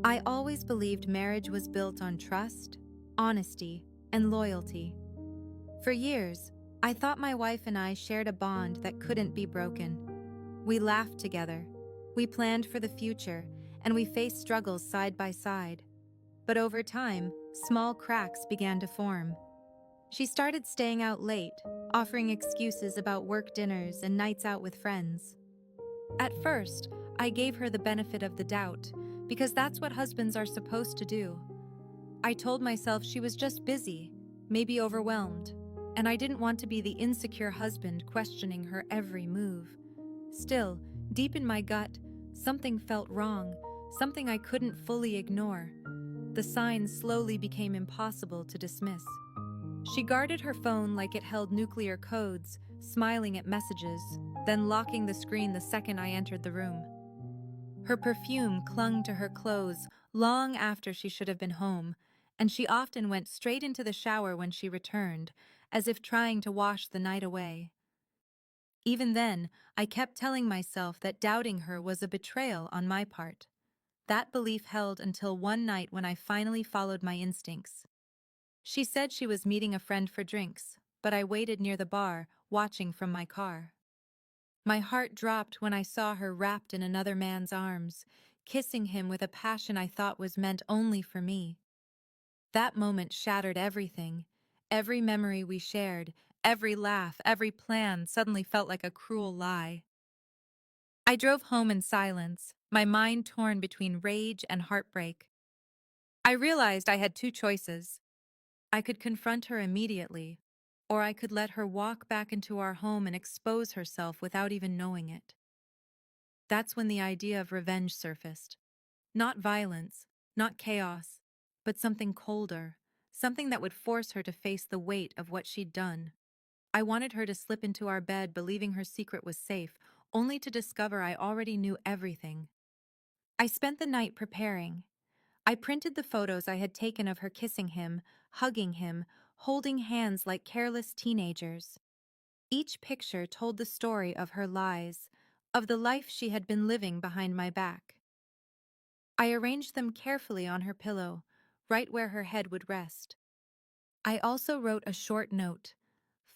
I always believed marriage was built on trust, honesty, and loyalty. For years, I thought my wife and I shared a bond that couldn't be broken. We laughed together, we planned for the future, and we faced struggles side by side. But over time, small cracks began to form. She started staying out late, offering excuses about work dinners and nights out with friends. At first, I gave her the benefit of the doubt, because that's what husbands are supposed to do. I told myself she was just busy, maybe overwhelmed, and I didn't want to be the insecure husband questioning her every move. Still, deep in my gut, something felt wrong, something I couldn't fully ignore. The signs slowly became impossible to dismiss. She guarded her phone like it held nuclear codes, smiling at messages, then locking the screen the second I entered the room. Her perfume clung to her clothes long after she should have been home, and she often went straight into the shower when she returned, as if trying to wash the night away. Even then, I kept telling myself that doubting her was a betrayal on my part. That belief held until one night when I finally followed my instincts. She said she was meeting a friend for drinks, but I waited near the bar, watching from my car. My heart dropped when I saw her wrapped in another man's arms, kissing him with a passion I thought was meant only for me. That moment shattered everything. Every memory we shared, every laugh, every plan suddenly felt like a cruel lie. I drove home in silence, my mind torn between rage and heartbreak. I realized I had two choices. I could confront her immediately, or I could let her walk back into our home and expose herself without even knowing it. That's when the idea of revenge surfaced. Not violence, not chaos, but something colder, something that would force her to face the weight of what she'd done. I wanted her to slip into our bed believing her secret was safe, only to discover I already knew everything. I spent the night preparing. I printed the photos I had taken of her kissing him, hugging him, holding hands like careless teenagers. Each picture told the story of her lies, of the life she had been living behind my back. I arranged them carefully on her pillow, right where her head would rest. I also wrote a short note,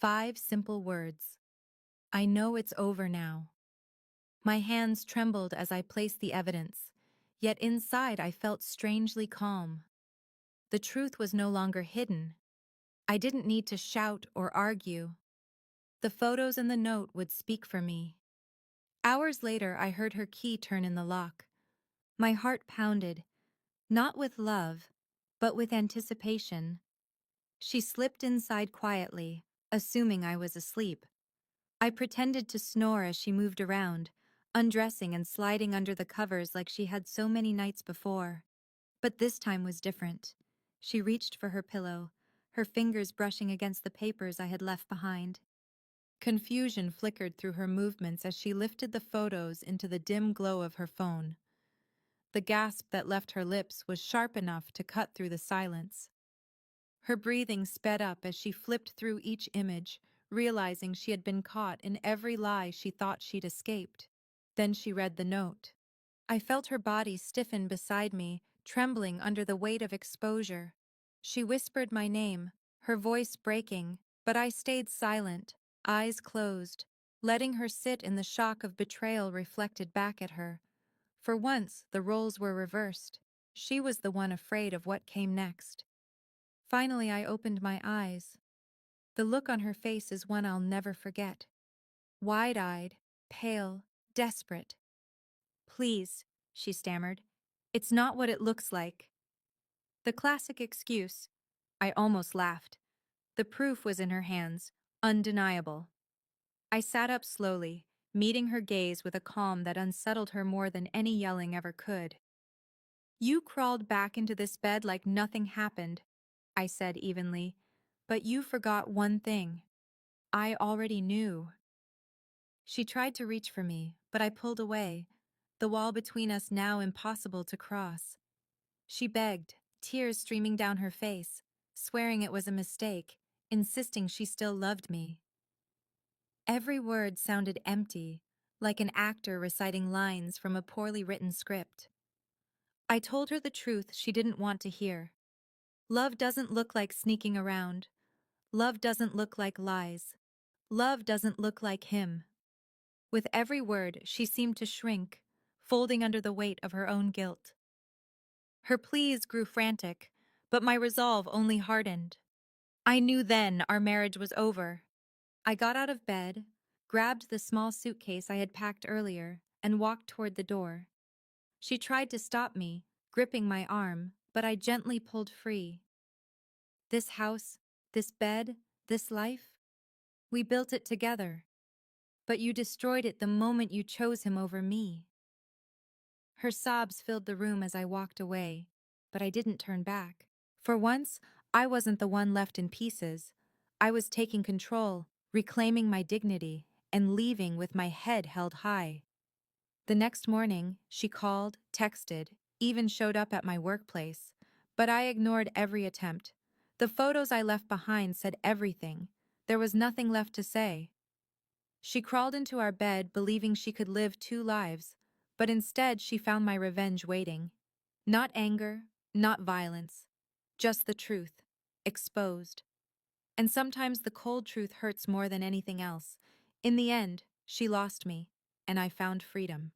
5 simple words. I know it's over now. My hands trembled as I placed the evidence, yet inside I felt strangely calm. The truth was no longer hidden. I didn't need to shout or argue. The photos and the note would speak for me. Hours later, I heard her key turn in the lock. My heart pounded, not with love, but with anticipation. She slipped inside quietly, assuming I was asleep. I pretended to snore as she moved around, undressing and sliding under the covers like she had so many nights before. But this time was different. She reached for her pillow, her fingers brushing against the papers I had left behind. Confusion flickered through her movements as she lifted the photos into the dim glow of her phone. The gasp that left her lips was sharp enough to cut through the silence. Her breathing sped up as she flipped through each image, realizing she had been caught in every lie she thought she'd escaped. Then she read the note. I felt her body stiffen beside me, trembling under the weight of exposure. She whispered my name, her voice breaking, but I stayed silent, eyes closed, letting her sit in the shock of betrayal reflected back at her. For once, the roles were reversed. She was the one afraid of what came next. Finally, I opened my eyes. The look on her face is one I'll never forget. Wide-eyed, pale, desperate. "Please," she stammered. "It's not what it looks like." The classic excuse. I almost laughed. The proof was in her hands, undeniable. I sat up slowly, meeting her gaze with a calm that unsettled her more than any yelling ever could. "You crawled back into this bed like nothing happened," I said evenly, "but you forgot one thing. I already knew." She tried to reach for me, but I pulled away, the wall between us now impossible to cross. She begged, tears streaming down her face, swearing it was a mistake, insisting she still loved me. Every word sounded empty, like an actor reciting lines from a poorly written script. I told her the truth she didn't want to hear. Love doesn't look like sneaking around. Love doesn't look like lies. Love doesn't look like him. With every word, she seemed to shrink, folding under the weight of her own guilt. Her pleas grew frantic, but my resolve only hardened. I knew then our marriage was over. I got out of bed, grabbed the small suitcase I had packed earlier, and walked toward the door. She tried to stop me, gripping my arm, but I gently pulled free. This house, this bed, this life, we built it together. But you destroyed it the moment you chose him over me. Her sobs filled the room as I walked away, but I didn't turn back. For once, I wasn't the one left in pieces. I was taking control, reclaiming my dignity, and leaving with my head held high. The next morning, she called, texted, even showed up at my workplace, but I ignored every attempt. The photos I left behind said everything. There was nothing left to say. She crawled into our bed believing she could live two lives, but instead she found my revenge waiting. Not anger, not violence, just the truth, exposed. And sometimes the cold truth hurts more than anything else. In the end, she lost me, and I found freedom.